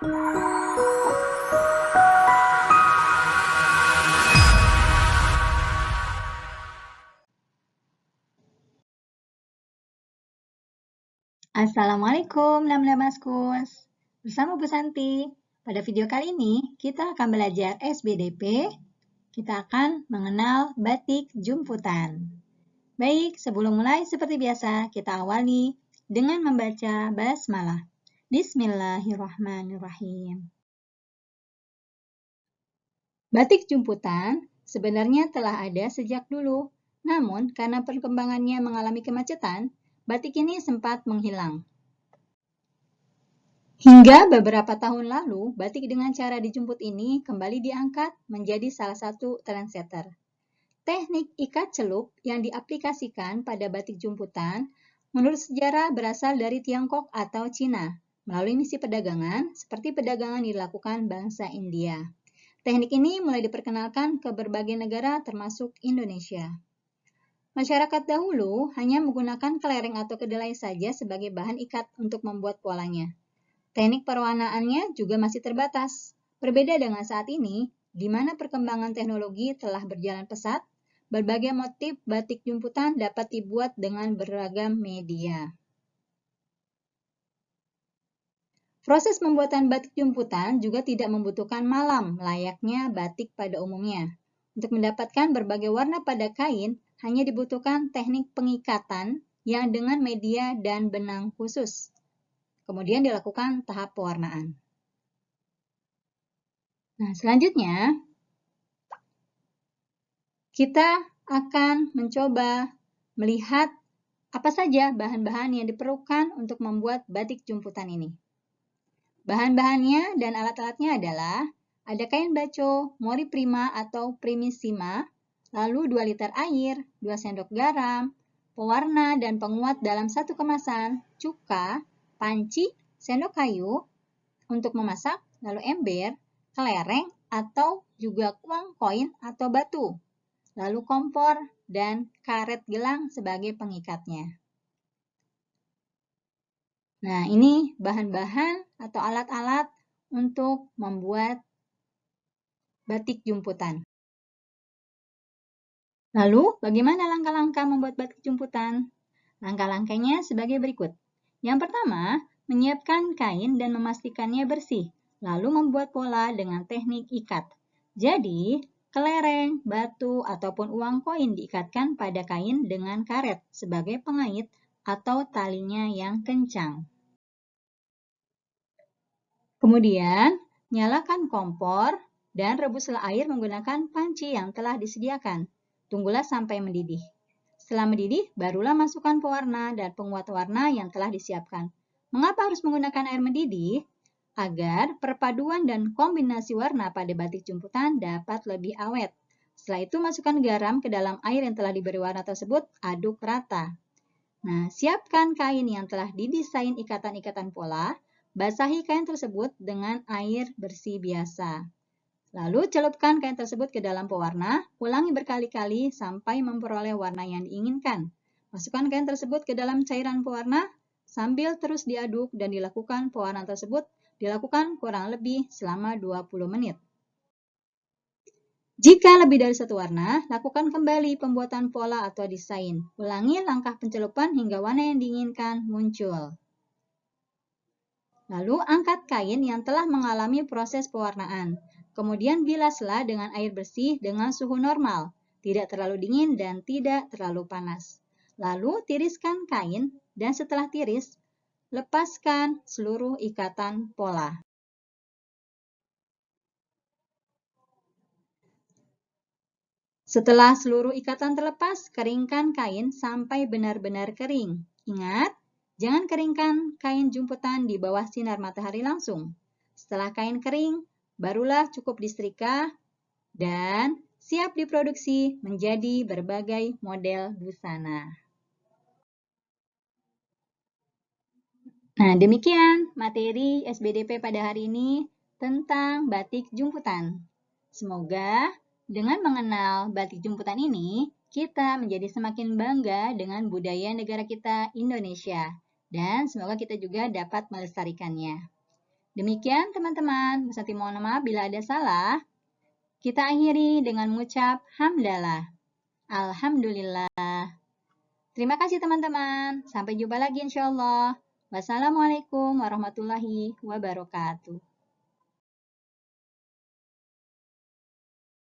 Assalamualaikum, Namdamaskus. Bersama Bu Santi. Pada video kali ini, kita akan belajar SBDP. Kita akan mengenal batik jumputan. Baik, sebelum mulai seperti biasa, kita awali dengan membaca basmalah. Bismillahirrahmanirrahim. Batik jumputan sebenarnya telah ada sejak dulu. Namun, karena perkembangannya mengalami kemacetan, batik ini sempat menghilang. Hingga beberapa tahun lalu, batik dengan cara dijemput ini kembali diangkat menjadi salah satu trendsetter. Teknik ikat celup yang diaplikasikan pada batik jumputan menurut sejarah berasal dari Tiongkok atau Cina, melalui misi perdagangan seperti perdagangan dilakukan bangsa India. Teknik ini mulai diperkenalkan ke berbagai negara termasuk Indonesia. Masyarakat dahulu hanya menggunakan kelereng atau kedelai saja sebagai bahan ikat untuk membuat polanya. Teknik perwarnaannya juga masih terbatas. Berbeda dengan saat ini, di mana perkembangan teknologi telah berjalan pesat, berbagai motif batik jumputan dapat dibuat dengan beragam media. Proses pembuatan batik jumputan juga tidak membutuhkan malam, layaknya batik pada umumnya. Untuk mendapatkan berbagai warna pada kain, hanya dibutuhkan teknik pengikatan yang dengan media dan benang khusus. Kemudian dilakukan tahap pewarnaan. Nah, selanjutnya kita akan mencoba melihat apa saja bahan-bahan yang diperlukan untuk membuat batik jumputan ini. Bahan-bahannya dan alat-alatnya adalah ada kain baco, mori prima atau primissima, lalu 2 liter air, 2 sendok garam, pewarna dan penguat dalam satu kemasan, cuka, panci, sendok kayu untuk memasak, lalu ember, kelereng, atau juga uang koin atau batu, lalu kompor dan karet gelang sebagai pengikatnya. Nah, ini bahan-bahan atau alat-alat untuk membuat batik jumputan. Lalu, bagaimana langkah-langkah membuat batik jumputan? Langkah-langkahnya sebagai berikut. Yang pertama, menyiapkan kain dan memastikannya bersih, lalu membuat pola dengan teknik ikat. Jadi, kelereng, batu, ataupun uang koin diikatkan pada kain dengan karet sebagai pengait atau talinya yang kencang. Kemudian, nyalakan kompor dan rebuslah air menggunakan panci yang telah disediakan. Tunggulah sampai mendidih. Setelah mendidih, barulah masukkan pewarna dan penguat warna yang telah disiapkan. Mengapa harus menggunakan air mendidih? Agar perpaduan dan kombinasi warna pada batik jumputan dapat lebih awet. Setelah itu, masukkan garam ke dalam air yang telah diberi warna tersebut, aduk rata. Nah, siapkan kain yang telah didesain ikatan-ikatan pola, basahi kain tersebut dengan air bersih biasa. Lalu celupkan kain tersebut ke dalam pewarna, ulangi berkali-kali sampai memperoleh warna yang diinginkan. Masukkan kain tersebut ke dalam cairan pewarna, sambil terus diaduk dan dilakukan pewarna tersebut dilakukan kurang lebih selama 20 menit. Jika lebih dari satu warna, lakukan kembali pembuatan pola atau desain. Ulangi langkah pencelupan hingga warna yang diinginkan muncul. Lalu angkat kain yang telah mengalami proses pewarnaan. Kemudian bilaslah dengan air bersih dengan suhu normal, tidak terlalu dingin dan tidak terlalu panas. Lalu tiriskan kain dan setelah tiris, lepaskan seluruh ikatan pola. Setelah seluruh ikatan terlepas, keringkan kain sampai benar-benar kering. Ingat, jangan keringkan kain jumputan di bawah sinar matahari langsung. Setelah kain kering, barulah cukup disetrika dan siap diproduksi menjadi berbagai model busana. Nah, demikian materi SBDP pada hari ini tentang batik jumputan. Semoga dengan mengenal batik jumputan ini, kita menjadi semakin bangga dengan budaya negara kita Indonesia. Dan semoga kita juga dapat melestarikannya. Demikian teman-teman, Bu Santi mohon maaf bila ada salah. Kita akhiri dengan mengucap hamdalah. Alhamdulillah. Terima kasih teman-teman. Sampai jumpa lagi insya Allah. Wassalamualaikum warahmatullahi wabarakatuh.